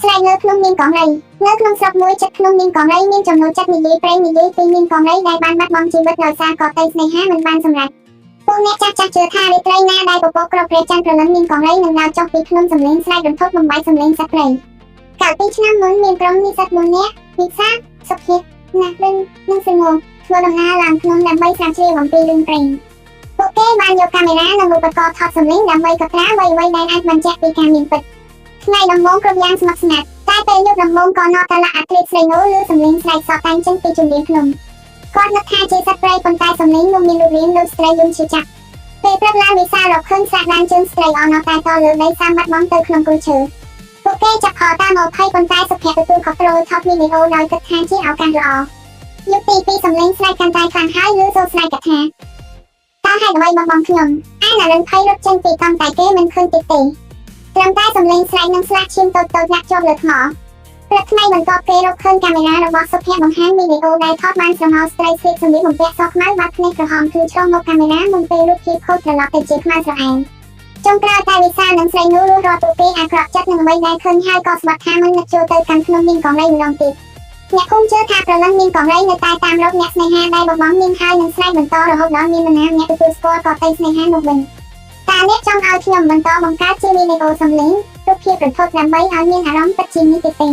ស្លែកលើភ្នំមានកងរៃនៅក្នុងស្រុកមួយជិតភ្នំមានកងរៃមានចំណូលចិត្តនិយាយព្រេងនិយាយពីមានកងរៃដែលបានបាត់បង់ជីវិតដោយសារកតេស្នេហាមិនបានសម្រេចពួកអ្នកចាស់ជឿថារាត្រីណាដែលពពកក្រព្រះច័ន្ទព្រលឹងមានកងរៃនឹងដើរចុះពីភ្នំសំឡេងស្រែករន្ធត់បំបីសំឡេងសត្វព្រៃកាលពីឆ្នាំមុនមានក្រុមនិស្សិត4នាក់វិសាសុខភាពណាស់រឹងនិងសងំធ្វើដំណើរឡើងភ្នំដើម្បីស្រាវជ្រាវអំពីរឿងព្រេងពួកគេបានយកកាមេរ៉ានិងឧបករណ៍ថតសំឡេងដើម្បីកត់ត្រាអ្វីៗដែលអាចបញ្ជាក់ពីការមានពិតថ្ងៃដំបូងគ្រប់យ៉ាងស្ងប់ស្ងាត់តែពេលយប់ដំបូងក៏នតឡាអាធ្រាតស្រីនោះឬសំឡេងស្រែកសក់តែងចេញពីជំរាលភ្នំគាត់នឹកថាជាសត្វព្រៃប៉ុន្តែសំឡេងនោះមានរូបរាងដូចស្ត្រីយំឈឺចាប់ពេលព្រឹកឡើងវិសារកឃើញស្រាក់ដានជើងស្ត្រីអស់នៅតែតលើដីសាមបាត់បង់ទៅក្នុងគល់ឈើពួកគេចាប់ផលតាមមកភ័យប៉ុន្តែសុភ័ក្រទទួលខុសត្រូវថតវីដេអូដោយគិតថាជាឱកាសល្អយុគទី2សំឡេងស្រែកកាន់តែខ្លាំងហើយឬសូរស្រែកកថាតើហេតុអ្វីមកបងខ្ញុំអានរិនភ័យរត់ចេញពីកង់តែគេមិនឃើញតិចទេត្រឹមតែសំឡេងស្រែកនិងស្លាកឈាមតូចៗលាក់ជាប់លើថ្មព្រឹកថ្ងៃបន្ទាប់គេរកឃើញកាមេរ៉ារបស់សុភ័ក្របង្ហាញវីដេអូដែលថតបានស្រមោលស្ត្រីស្លៀកសម្លៀកបំពាក់សខ្មៅបាត់ភ្នែកក្រហមគឺឆ្លងមកកាមេរ៉ាមុនពេលរូបភាពខូចត្រឡប់ទៅជាខ្មៅស្រអែមចុងក្រោយតែវិសាលនិងស្រីនោះរស់រាល់ពួកគេអាក្រក់ចិត្តនឹងអ្វីដែលឃើញហើយក៏ស្បាត់ថាមិននឹកចូលទៅកាន់ភ្នំមានកងរៃម្ដងទៀតអ្នកភូមិជឿថាព្រលឹងមានកងរៃនៅតែតាមរកអ្នកស្នេហាដែលបបងនាងហើយនឹងស្រែកបន្តរហូតដល់មាននរណាម្នាក់ទទួលស្គាល់កតេស្នេហានោះវិញតើអ្នកចង់ឲ្យខ្ញុំបន្តបង្កើតជាវីដេអូសំឡេងរូបភាពរន្ធត់ដើម្បីឲ្យមានអារម្មណ៍ពិតជានេះទេ